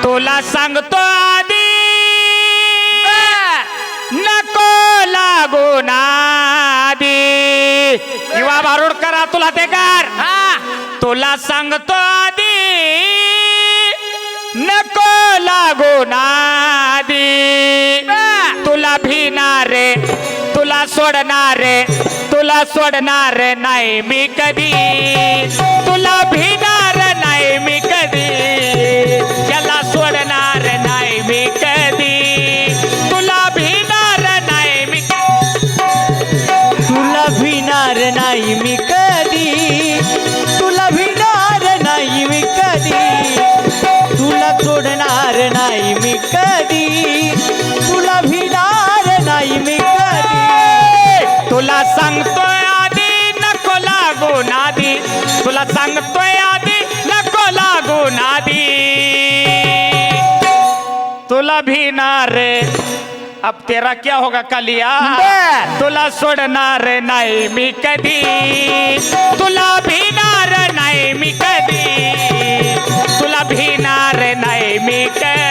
तुला सांगतो आधी नको लागू नादी किंवा बारूड करा तुला ते कर तुला सांगतो आधी नको लागू नादी तुला भिनारे तुला सोडणारे तुला सोडणार नाही मी कधी तुला भिनार नाही मी कधी याला सोडणार नाही मी कधी तुला भिनार नाही मी तुला भिणार नाही मी कधी तुला भिणार नाही मी कधी तुला सोडणार नाही मी कधी तुला भिणार नाही मी कधी तुला सांगतोय आधी नको लागू नादी तुला सांगतोय आधी नको लागू नादी तुला भिनार अब तेरा क्या होगा कालिया तुला सोडणार नाही मी कधी तुला भिनार नाही मी कधी तुला भिनार नाही मी कधी